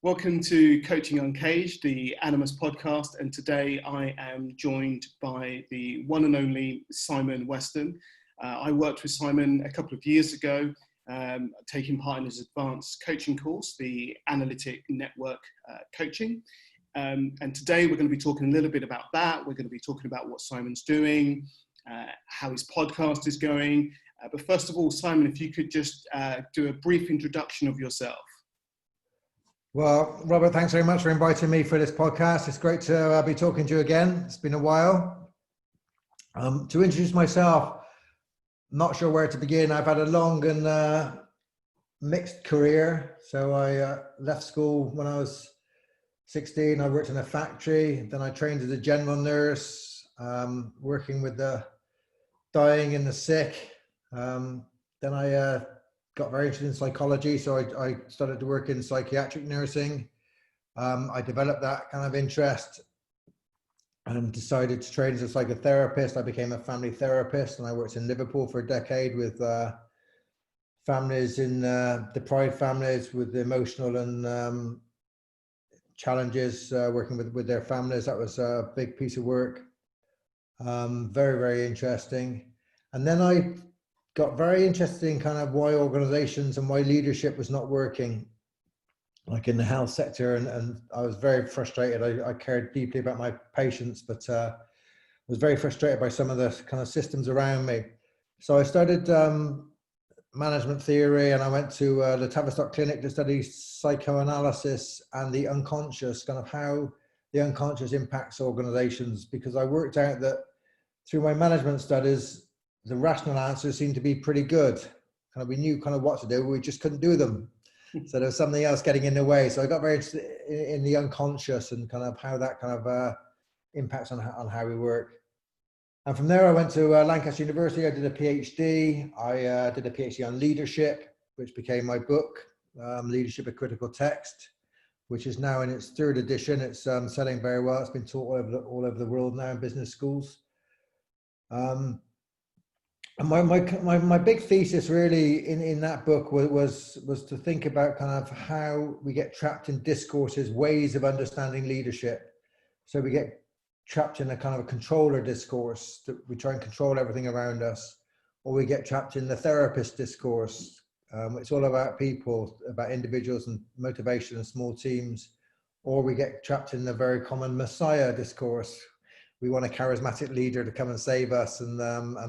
Welcome to Coaching Uncaged, the Animas podcast, and today I am joined by the one and only Simon Weston. I worked with Simon a couple of years ago, taking part in his advanced coaching course, the Analytic-Network coaching. And today we're going to be talking a little bit about that. We're going to be talking about what Simon's doing, how his podcast is going. But first of all, Simon, if you could just do a brief introduction of yourself. Well, Robert, thanks very much for inviting me for this podcast. It's great to be talking to you again. It's been a while. To introduce myself, not sure where to begin. I've had a long and mixed career. So I left school when I was 16. I worked in a factory. Then I trained as a general nurse, working with the dying and the sick. Then I got very interested in psychology, so I started to work in psychiatric nursing. I developed that kind of interest and decided to train as a psychotherapist. I became a family therapist, and I worked in Liverpool for a decade with families in deprived families with emotional and challenges, working with their families. That was a big piece of work. Very, very interesting. And then I got very interested in kind of why organizations and why leadership was not working, like in the health sector. And I was very frustrated. I cared deeply about my patients, but was very frustrated by some of the kind of systems around me. So I started management theory, and I went to the Tavistock Clinic to study psychoanalysis and the unconscious, kind of how the unconscious impacts organizations, because I worked out that through my management studies, the rational answers seemed to be pretty good. Kind of, we knew kind of what to do, but we just couldn't do them. So there was something else getting in the way. So I got very interested in the unconscious and kind of how that kind of impacts on how we work. And from there, I went to Lancaster University. I did a PhD. I did a PhD on leadership, which became my book, Leadership: A Critical Text, which is now in its third edition. It's selling very well. It's been taught all over the world now in business schools. And my big thesis really in that book was to think about kind of how we get trapped in discourses, ways of understanding leadership. So we get trapped in a kind of a controller discourse that we try and control everything around us, or we get trapped in the therapist discourse. It's all about people, about individuals and motivation and small teams, or we get trapped in the very common messiah discourse. We want a charismatic leader to come and save us, and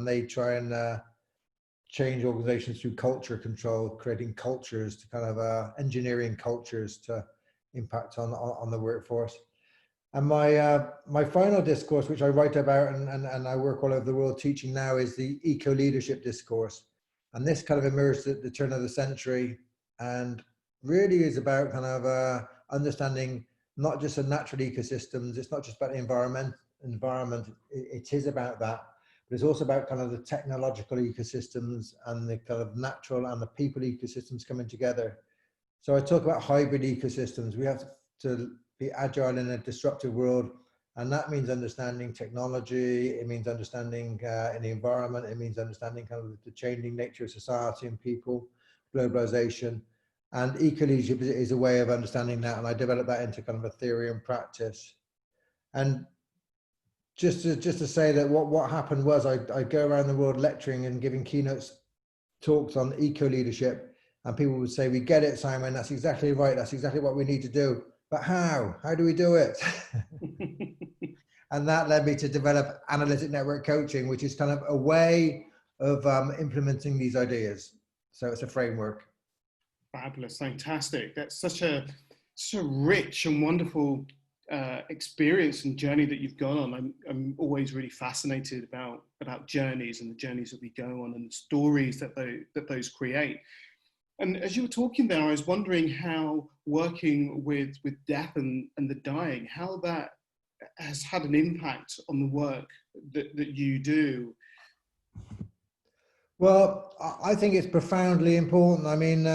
they try and change organizations through culture control, creating cultures to kind of engineering cultures to impact on the workforce. And my final discourse, which I write about and I work all over the world teaching now, is the eco-leadership discourse. And this kind of emerged at the turn of the century, and really is about kind of understanding not just the natural ecosystems. It's not just about the environment, it is about that, but it's also about kind of the technological ecosystems and the kind of natural and the people ecosystems coming together. So I talk about hybrid ecosystems. We have to be agile in a disruptive world, and that means understanding technology. It means understanding in the environment. It means understanding kind of the changing nature of society and people, globalization, and eco-leadership is a way of understanding that. And I developed that into kind of a theory and practice. And just to say that what happened was I go around the world lecturing and giving keynotes talks on eco-leadership, and people would say, "We get it, Simon, that's exactly right, that's exactly what we need to do, but how do we do it?" And that led me to develop Analytic-Network coaching, which is kind of a way of implementing these ideas. So it's a framework. Fabulous, fantastic. That's such a rich and wonderful experience and journey that you've gone on. I'm always really fascinated about journeys and the journeys that we go on and the stories that those create. And as you were talking there, I was wondering how working with death and the dying, how that has had an impact on the work that you do. Well, I think it's profoundly important. I mean,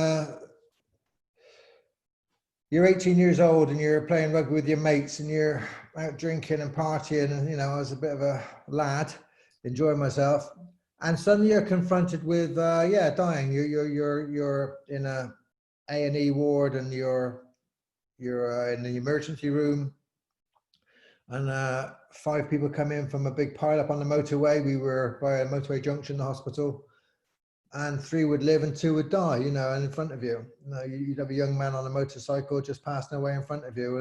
you're 18 years old and you're playing rugby with your mates and you're out drinking and partying, and you know, I was a bit of a lad, enjoying myself, and suddenly you're confronted with dying. You're in a A&E ward, and you're you're in the emergency room, and 5 people come in from a big pile up on the motorway. We were by a motorway junction, the hospital, and 3 would live and 2 would die, you know, and in front of you. You know, you'd have a young man on a motorcycle just passing away in front of you.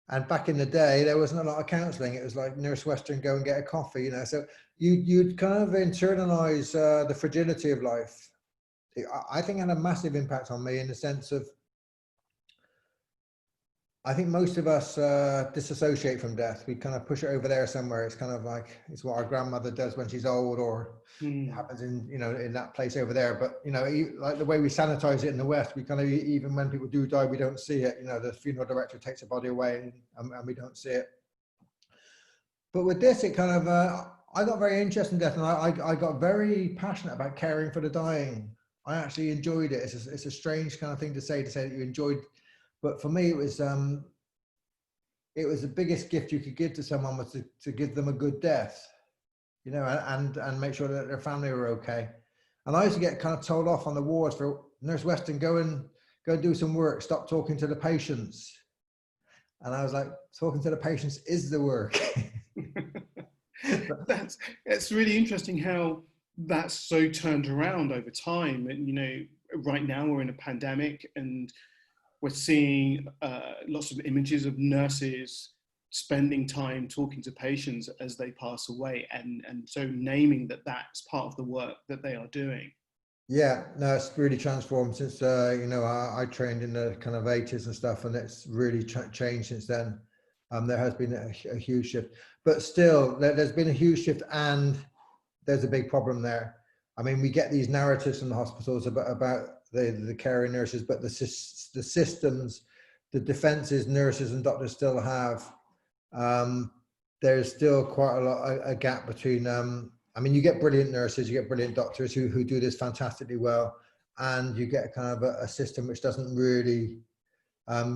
And back in the day, there wasn't a lot of counselling. It was like Nurse Western, go and get a coffee, you know. So you'd kind of internalise the fragility of life. I think it had a massive impact on me in the sense of, I think most of us disassociate from death. We kind of push it over there somewhere. It's kind of like, it's what our grandmother does when she's old, or it happens in, you know, in that place over there. But, you know, like the way we sanitize it in the West, we kind of, even when people do die, we don't see it. You know, the funeral director takes the body away and we don't see it. But with this, it kind of, I got very interested in death, and I got very passionate about caring for the dying. I actually enjoyed it. It's a strange kind of thing to say that you enjoyed. But for me, it was the biggest gift you could give to someone was to give them a good death, you know, and make sure that their family were okay. And I used to get kind of told off on the wards for, Nurse Weston, go and do some work, stop talking to the patients. And I was like, talking to the patients is the work. It's really interesting how that's so turned around over time. And, you know, right now we're in a pandemic, and we're seeing lots of images of nurses spending time talking to patients as they pass away, and so naming that that's part of the work that they are doing. Yeah, no, it's really transformed since, you know, I trained in the kind of 80s and stuff, and it's really changed since then. There has been a huge shift, but still there's been a huge shift, and there's a big problem there. I mean, we get these narratives from the hospitals about the caring nurses, but the systems, the defenses nurses and doctors still have, there's still quite a gap between, I mean, you get brilliant nurses, you get brilliant doctors who do this fantastically well, and you get kind of a system which doesn't really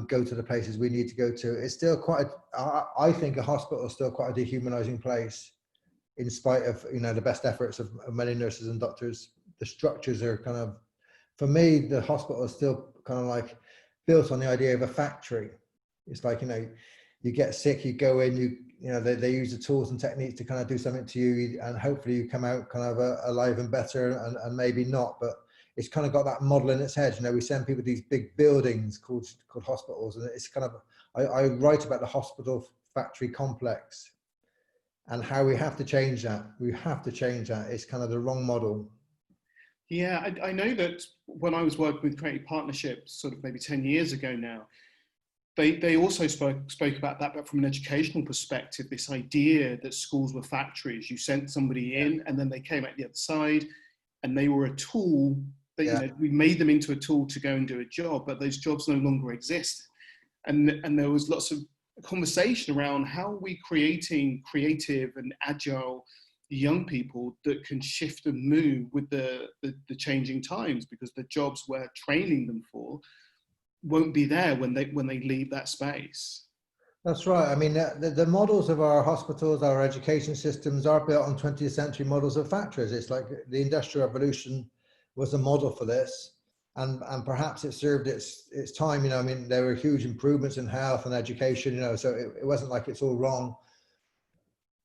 go to the places we need to go to. It's still quite, I think a hospital is still quite a dehumanizing place, in spite of, you know, the best efforts of many nurses and doctors. The structures are kind of, for me, the hospital is still kind of like built on the idea of a factory. It's like, you know, you get sick, you go in, you know, they use the tools and techniques to kind of do something to you, and hopefully you come out kind of alive and better, and maybe not, but it's kind of got that model in its head. You know, we send people to these big buildings called hospitals, and it's kind of, I write about the hospital factory complex and how we have to change that. We have to change that. It's kind of the wrong model. Yeah, I know that when I was working with Creative Partnerships, sort of maybe 10 years ago now, they also spoke about that, but from an educational perspective, this idea that schools were factories. You sent somebody in, and then they came out the other side, and they were a tool that, you know, we made them into a tool to go and do a job, but those jobs no longer exist. And there was lots of conversation around how are we creating creative and agile young people that can shift and move with the changing times, because the jobs we're training them for won't be there when they leave that space. That's right. I mean, the models of our hospitals, our education systems are built on 20th century models of factories. It's like the Industrial Revolution was a model for this, and perhaps it served its time. You know, I mean, there were huge improvements in health and education, you know, so it wasn't like it's all wrong.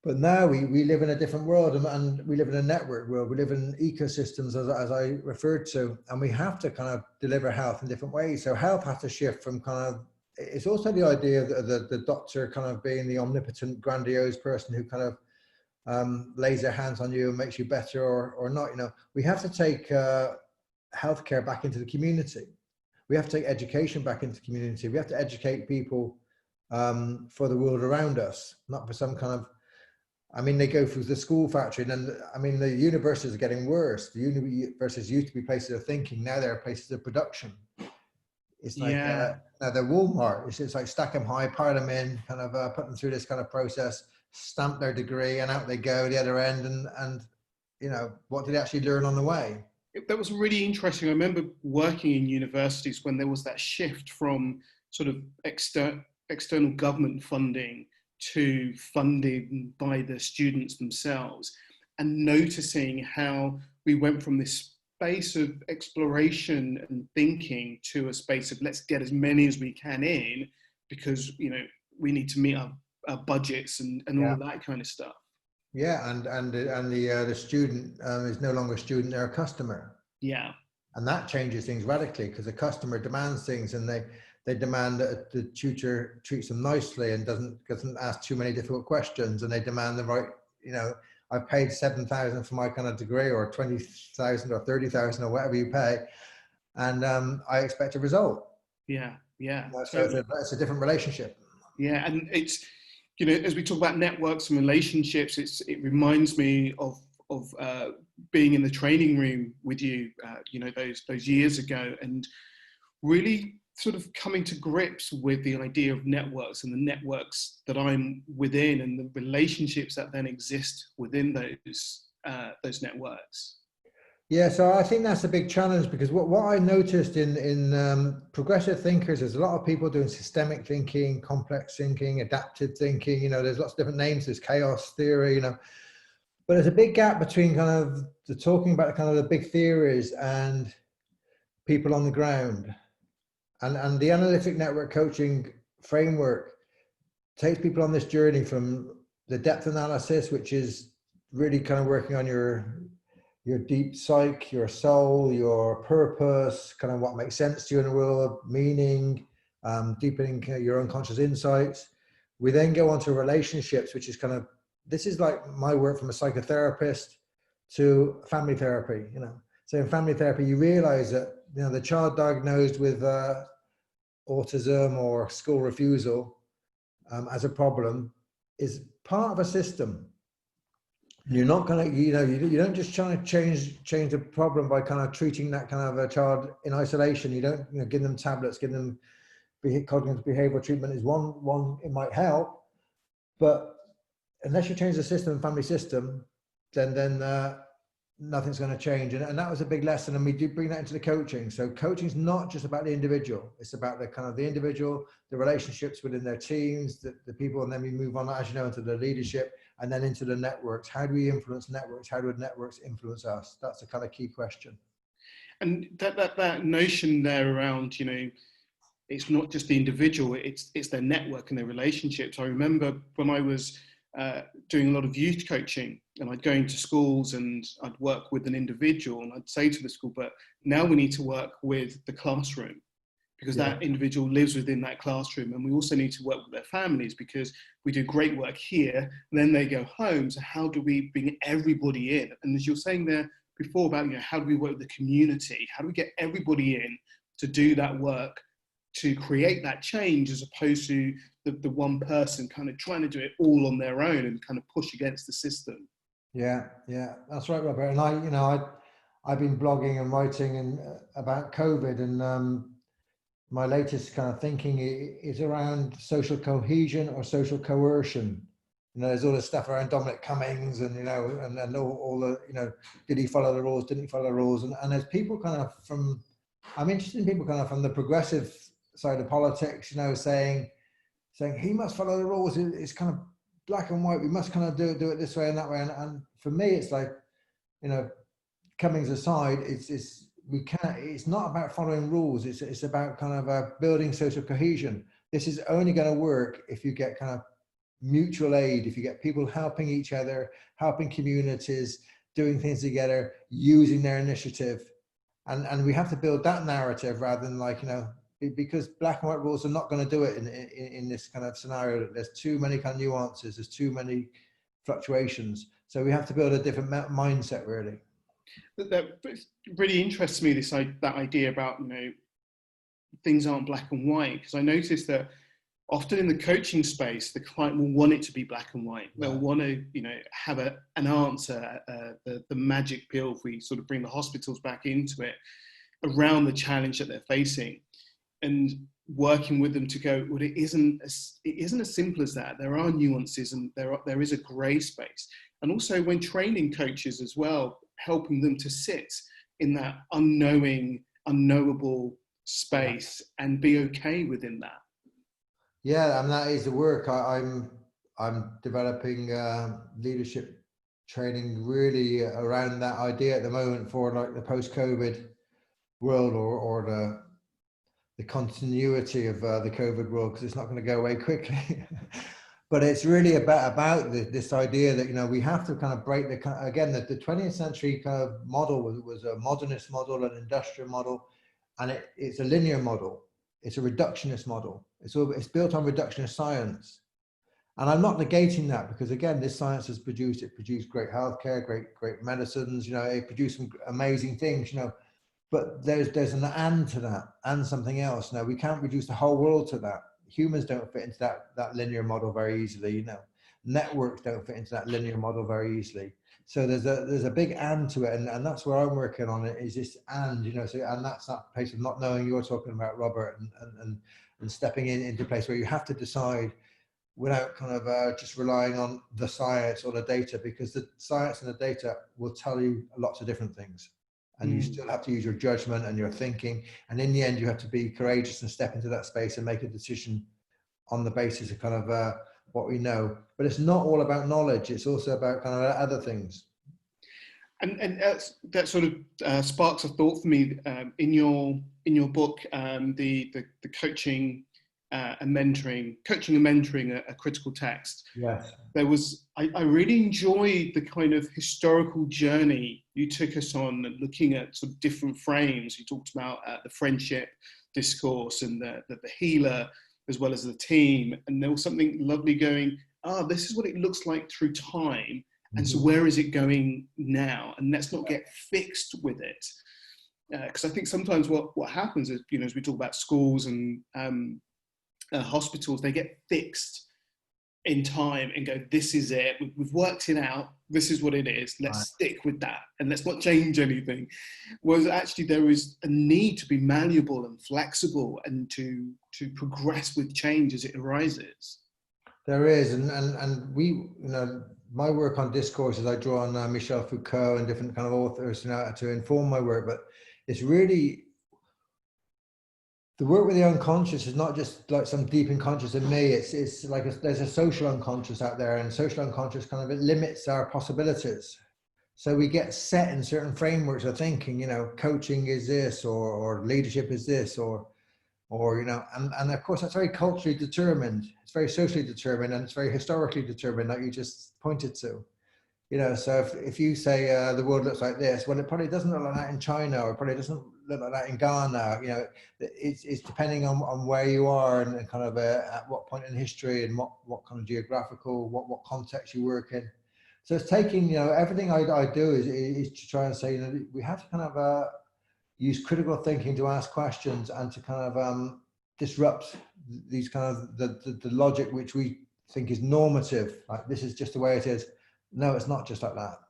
But now we live in a different world, and we live in a network world. We live in ecosystems, as I referred to, and we have to kind of deliver health in different ways. So health has to shift from kind of, it's also the idea of the doctor kind of being the omnipotent, grandiose person who kind of lays their hands on you and makes you better or not. You know, we have to take healthcare back into the community. We have to take education back into the community. We have to educate people for the world around us, not for some kind of, I mean, they go through the school factory, and then, I mean, the universities are getting worse. The universities used to be places of thinking, now they're places of production. It's like, now they're Walmart. It's like stack them high, pile them in, kind of put them through this kind of process, stamp their degree, and out they go the other end. And you know, what did they actually learn on the way? That was really interesting. I remember working in universities when there was that shift from sort of external government funding to funding by the students themselves, and noticing how we went from this space of exploration and thinking to a space of let's get as many as we can in, because we need to meet our budgets and all of that kind of stuff. Yeah, and the student is no longer a student; they're a customer. Yeah, and that changes things radically, because the customer demands things, and they demand that the tutor treats them nicely and doesn't ask too many difficult questions, and they demand the right. I paid 7,000 for my kind of degree, or 20,000 or 30,000 or whatever you pay, and I expect a result. Yeah. So it's a different relationship. Yeah, and it's as we talk about networks and relationships, it reminds me of being in the training room with you, those years ago, and really sort of coming to grips with the idea of networks and the networks that I'm within, and the relationships that then exist within those networks. Yeah, so I think that's a big challenge, because what I noticed in progressive thinkers, there's a lot of people doing systemic thinking, complex thinking, adaptive thinking. There's lots of different names. There's chaos theory. But there's a big gap between kind of the talking about kind of the big theories and people on the ground. And the Analytic-Network coaching framework takes people on this journey from the depth analysis, which is really kind of working on your deep psyche, your soul, your purpose, kind of what makes sense to you in the world, meaning, deepening your unconscious insights. We then go on to relationships, which is kind of, this is like my work from a psychotherapist to family therapy. So in family therapy, you realize that the child diagnosed with autism or school refusal as a problem is part of a system. You're not going to, you don't just try to change the problem by kind of treating that kind of a child in isolation. You don't, give them tablets, give them cognitive behavioral treatment is one, it might help, but unless you change the system, family system, then nothing's going to change. And that was a big lesson. And we do bring that into the coaching. So coaching is not just about the individual. It's about the individual, the relationships within their teams, the people, and then we move on, as into the leadership, and then into the networks. How do we influence networks? How do networks influence us? That's a kind of key question. And that notion there around, it's not just the individual, it's their network and their relationships. I remember when I was doing a lot of youth coaching, and I'd go into schools and I'd work with an individual, and I'd say to the school, but now we need to work with the classroom, because that individual lives within that classroom, and we also need to work with their families, because we do great work here, and then they go home. So how do we bring everybody in? And as you're saying there before about, how do we work with the community? How do we get everybody in to do that work, to create that change, as opposed to the one person kind of trying to do it all on their own and kind of push against the system? Yeah, that's right, Robert. And I've been blogging and writing about COVID, and my latest kind of thinking is around social cohesion or social coercion. There's all this stuff around Dominic Cummings, and and all the did he follow the rules? Didn't he follow the rules? And there's people kind of I'm interested in people kind of from the progressive side of politics, saying he must follow the rules. It's kind of black and white. We must kind of do it this way and that way. And for me, it's like, Cummings aside, it's not about following rules. It's about kind of building social cohesion. This is only going to work if you get kind of mutual aid, if you get people helping each other, helping communities, doing things together, using their initiative. And we have to build that narrative rather than because black and white rules are not going to do it in this kind of scenario. There's too many kind of nuances. There's too many fluctuations. So we have to build a different mindset, really. That really interests me, that idea about, things aren't black and white, because I noticed that often in the coaching space, the client will want it to be black and white. They'll want to, have an answer, the magic pill, if we sort of bring the hospitals back into it, around the challenge that they're facing, and working with them to go, well, it isn't as simple as that. There are nuances, and there is a grey space. And also when training coaches as well, helping them to sit in that unknowable space and be okay within that. Yeah, and that is the work. I'm developing leadership training really around that idea at the moment for like the post-COVID world, or the continuity of the COVID world, because it's not going to go away quickly. But it's really about this idea that, you know, we have to kind of break again, the 20th century kind of model was a modernist model, an industrial model, and it's a linear model. It's a reductionist model. It's built on reductionist science. And I'm not negating that, because again, this science has produced great healthcare, great medicines, you know, it produced some amazing things, you know, but there's an and to that, and something else. Now, we can't reduce the whole world to that. Humans don't fit into that linear model very easily, you know. Networks don't fit into that linear model very easily. So there's a big and to it, and that's where I'm working on it, is this and, you know, so, and that's that place of not knowing you're talking about, Robert, and stepping into a place where you have to decide without kind of just relying on the science or the data, because the science and the data will tell you lots of different things. And you still have to use your judgment and your thinking. And in the end, you have to be courageous and step into that space and make a decision on the basis of kind of what we know. But it's not all about knowledge. It's also about kind of other things. And that sort of sparks a thought for me in your book, the coaching and mentoring, a critical text. Yes. There was, I really enjoyed the kind of historical journey you took us on, looking at sort of different frames. You talked about the friendship discourse and the healer as well as the team. And there was something lovely going, this is what it looks like through time. And so where is it going now? And let's not get fixed with it. Because I think sometimes what happens is, you know, as we talk about schools and hospitals, they get fixed in time and go, this is it, we've worked it out, this is what it is, let's stick with that and let's not change anything. Whereas actually there is a need to be malleable and flexible and to progress with change as it arises. There is, and we, you know, my work on discourses, I draw on Michel Foucault and different kind of authors, you know, to inform my work, but it's really, the work with the unconscious is not just like some deep unconscious in me. It's like there's a social unconscious out there, and social unconscious kind of, it limits our possibilities. So we get set in certain frameworks of thinking, you know, coaching is this, or leadership is this, or you know, and of course that's very culturally determined. It's very socially determined, and it's very historically determined, like you just pointed to. You know, so if you say the world looks like this, well, it probably doesn't look like that in China, or probably doesn't look like that in Ghana. You know, it's depending on where you are and kind of at what point in history and what kind of geographical, what context you work in. So it's taking, you know, everything I do is to try and say, you know, we have to kind of use critical thinking to ask questions and to kind of disrupt these kind of the logic which we think is normative. Like, this is just the way it is. No, it's not just like that.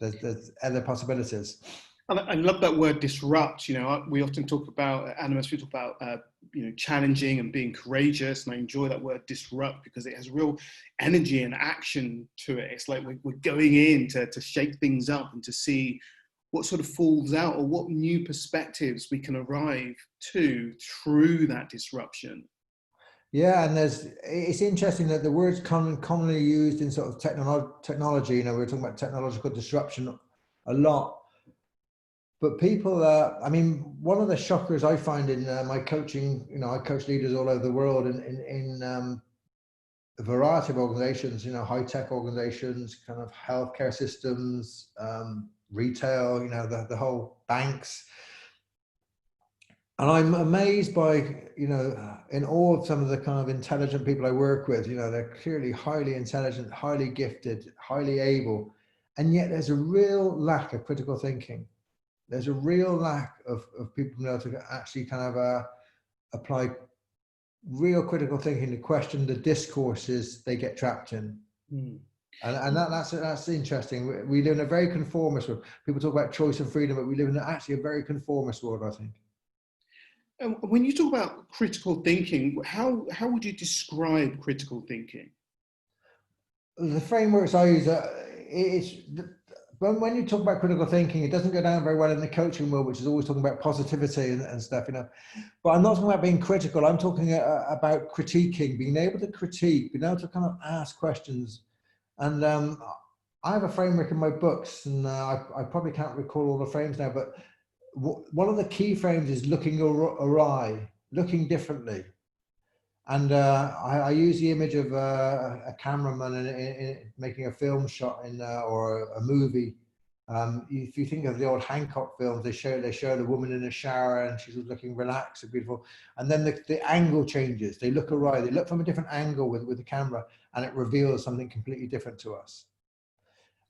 There's other possibilities. I love that word disrupt. You know, we often talk about Animas, we talk about you know, challenging and being courageous, and I enjoy that word disrupt because it has real energy and action to it. It's like we're going in to shake things up and to see what sort of falls out, or what new perspectives we can arrive to through that disruption. Yeah, and it's interesting that the word's commonly used in sort of technology. You know, we're talking about technological disruption a lot. But people, I mean, one of the shockers I find in my coaching, you know, I coach leaders all over the world in a variety of organizations, you know, high-tech organizations, kind of healthcare systems, retail, you know, the whole banks. And I'm amazed by, you know, in awe of some of the kind of intelligent people I work with. You know, they're clearly highly intelligent, highly gifted, highly able. And yet there's a real lack of critical thinking. There's a real lack of people being able to actually kind of apply real critical thinking to question the discourses they get trapped in. And that's interesting. We live in a very conformist world. People talk about choice and freedom, but we live in actually a very conformist world, I think. When you talk about critical thinking, how would you describe critical thinking? The frameworks I use, when you talk about critical thinking, it doesn't go down very well in the coaching world, which is always talking about positivity and stuff, you know. But I'm not talking about being critical. I'm talking about critiquing, being able to critique, being able to kind of ask questions. And I have a framework in my books, and I probably can't recall all the frames now, but one of the key frames is looking awry, looking differently. And I use the image of a cameraman in making a film shot or a movie. If you think of the old Hancock films, they show the woman in a shower and she's looking relaxed and beautiful. And then the angle changes. They look awry. They look from a different angle with the camera, and it reveals something completely different to us.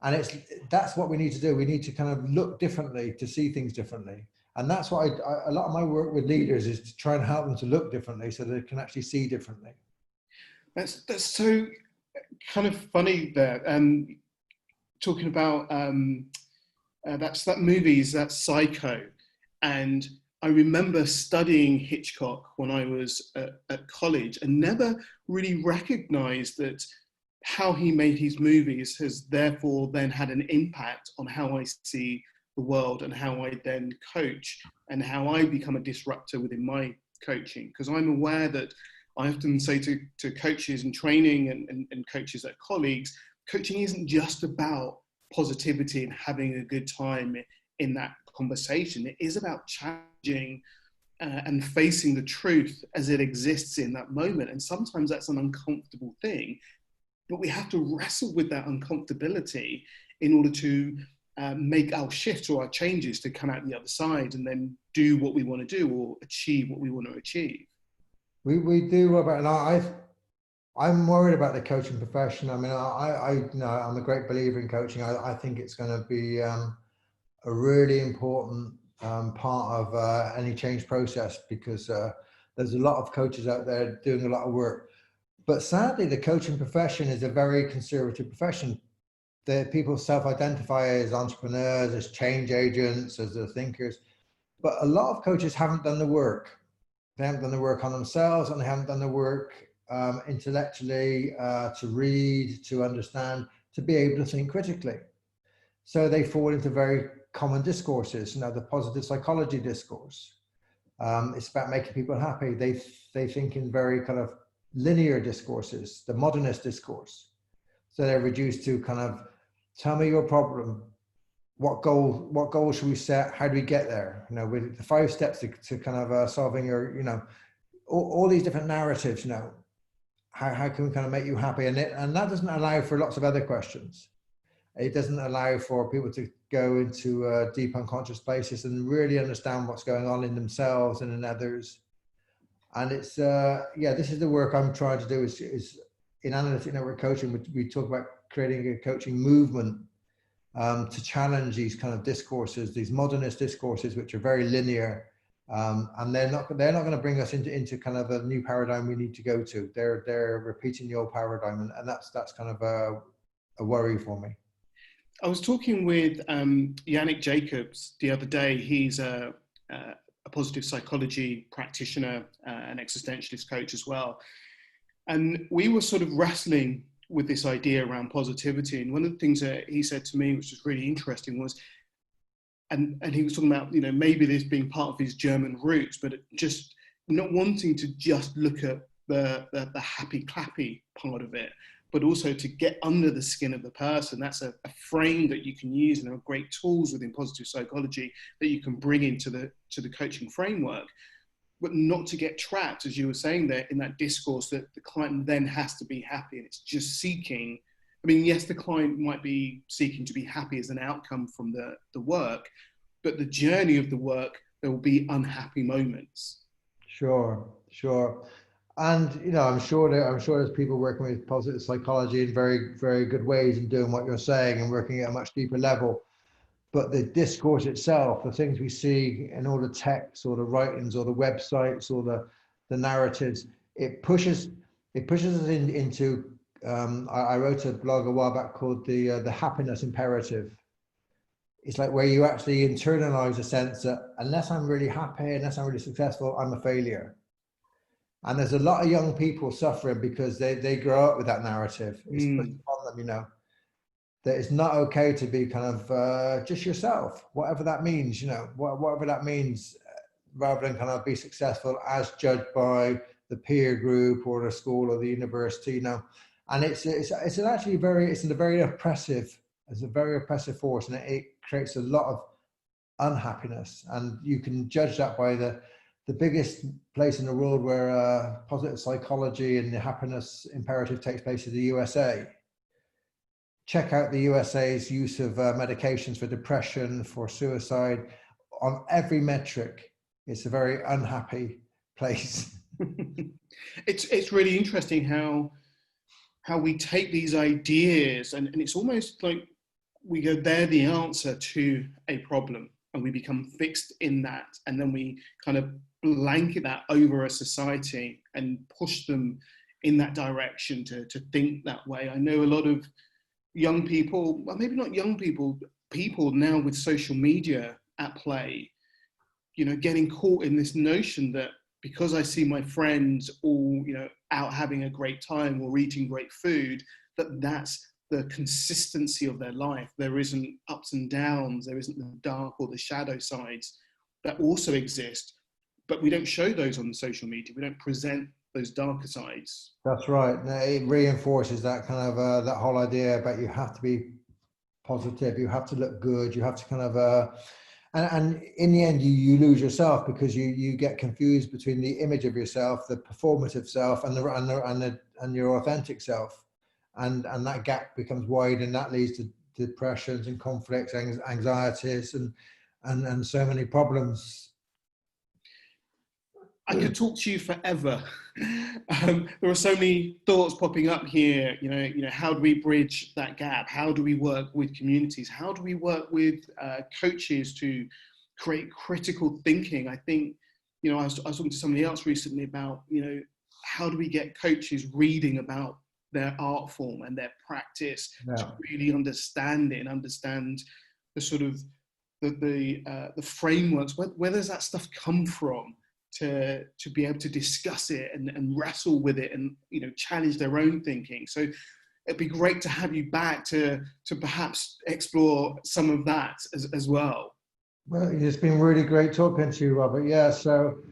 And that's what we need to do. We need to kind of look differently to see things differently. And that's what a lot of my work with leaders is to try and help them to look differently so they can actually see differently. That's so kind of funny there. Talking about that movie's that's Psycho, and I remember studying Hitchcock when I was at college and never really recognised that how he made his movies has therefore then had an impact on how I see the world and how I then coach and how I become a disruptor within my coaching. Because I'm aware that I often say to coaches in training and coaches at colleagues, coaching isn't just about positivity and having a good time in that conversation. It is about challenging and facing the truth as it exists in that moment. And sometimes that's an uncomfortable thing, but we have to wrestle with that uncomfortability in order to make our shifts or our changes to come out the other side and then do what we want to do or achieve what we want to achieve. We do, Robert, and I'm worried about the coaching profession. I mean, I'm a great believer in coaching. I think it's going to be a really important part of any change process, because there's a lot of coaches out there doing a lot of work. But sadly, the coaching profession is a very conservative profession. The people self-identify as entrepreneurs, as change agents, as the thinkers. But a lot of coaches haven't done the work. They haven't done the work on themselves, and they haven't done the work intellectually to read, to understand, to be able to think critically. So they fall into very common discourses, the positive psychology discourse. It's about making people happy. They think in very kind of linear discourses, the modernist discourse. So they're reduced to kind of, tell me your problem. What goal should we set? How do we get there? With the 5 steps to kind of solving your, all these different narratives, how can we kind of make you happy? And that doesn't allow for lots of other questions. It doesn't allow for people to go into deep unconscious places and really understand what's going on in themselves and in others. And it's, this is the work I'm trying to do is in Analytic-Network coaching, we talk about creating a coaching movement to challenge these kind of discourses, these modernist discourses, which are very linear. And they're not going to bring us into kind of a new paradigm we need to go to. They're repeating the old paradigm. And that's kind of a worry for me. I was talking with Yannick Jacobs the other day. He's a positive psychology practitioner and existentialist coach as well. And we were sort of wrestling with this idea around positivity. And one of the things that he said to me, which was really interesting, was, and he was talking about, maybe this being part of his German roots, but just not wanting to just look at the happy clappy part of it, but also to get under the skin of the person. That's a frame that you can use, and there are great tools within positive psychology that you can bring into the coaching framework, but not to get trapped, as you were saying there, in that discourse that the client then has to be happy, and it's just seeking. I mean, yes, the client might be seeking to be happy as an outcome from the work, but the journey of the work, there will be unhappy moments. Sure. And I'm sure there's people working with positive psychology in very, very good ways and doing what you're saying and working at a much deeper level. But the discourse itself, the things we see in all the texts or the writings or the websites or the narratives, it pushes us into. I wrote a blog a while back called the happiness imperative. It's like where you actually internalize a sense that unless I'm really happy, unless I'm really successful, I'm a failure. And there's a lot of young people suffering because they grow up with that narrative. It's pushed upon them, that it's not okay to be kind of just yourself, whatever that means, whatever that means, rather than kind of be successful as judged by the peer group or the school or the university, And it's a very oppressive as a very oppressive force, and it creates a lot of unhappiness. And you can judge that by the biggest place in the world where positive psychology and the happiness imperative takes place is the USA. Check out the USA's use of medications for depression, for suicide. On every metric, it's a very unhappy place. It's really interesting how we take these ideas and it's almost like we go, they're the answer to a problem, and we become fixed in that, and then we kind of blanket that over a society and push them in that direction to think that way. I know a lot of young people, well, maybe not young people, people now with social media at play, you know, getting caught in this notion that because I see my friends all, you know, out having a great time or eating great food, that's the consistency of their life. There isn't ups and downs, there isn't the dark or the shadow sides that also exist, but we don't show those on the social media. We don't present those darker sides. That's right. It reinforces that kind of that whole idea about you have to be positive, you have to look good, you have to kind of and in the end you lose yourself, because you get confused between the image of yourself, the performative self, and your authentic self, and that gap becomes wide, and that leads to depressions and conflicts, anxieties, and so many problems. I could talk to you forever. There are so many thoughts popping up here. You know, how do we bridge that gap? How do we work with communities? How do we work with coaches to create critical thinking? I think, you know, I was talking to somebody else recently about, you know, how do we get coaches reading about their art form and their practice to really understand it and understand the sort of the frameworks. Where does that stuff come from? To be able to discuss it and wrestle with it and, you know, challenge their own thinking. So it'd be great to have you back to perhaps explore some of that as well. Well, it's been really great talking to you, Robert. Yeah, so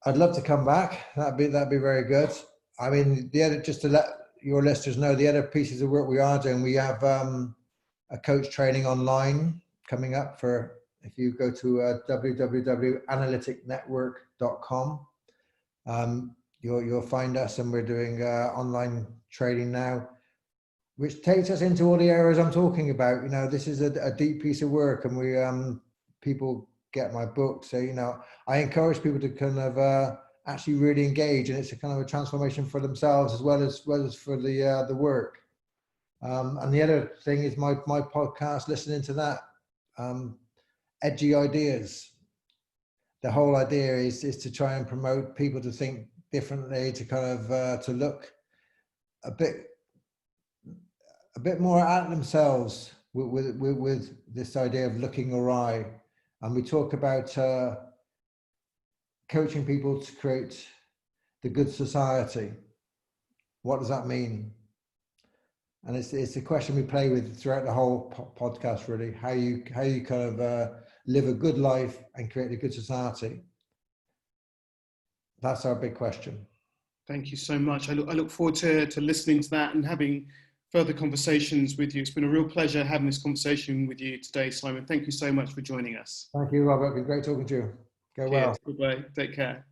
I'd love to come back. That'd be very good. I mean, just to let your listeners know, the other pieces of work we are doing, we have a coach training online coming up for. If you go to www.analytic-network.com, you'll find us, and we're doing online training now, which takes us into all the areas I'm talking about. You know, this is a deep piece of work, and we people get my book, so you know, I encourage people to kind of actually really engage, and it's a kind of a transformation for themselves as well as for the work. And the other thing is my podcast. Listening to that. Edgy ideas. The whole idea is to try and promote people to think differently, to kind of to look a bit more at themselves with this idea of looking awry. And we talk about coaching people to create the good society. What does that mean? And it's a question we play with throughout the whole podcast, really. How you kind of live a good life and create a good society. That's our big question. Thank you so much. I look forward to listening to that and having further conversations with you. It's been a real pleasure having this conversation with you today, Simon. Thank you so much for joining us. Thank you, Robert. It's been great talking to you. Go well. Goodbye. Take care.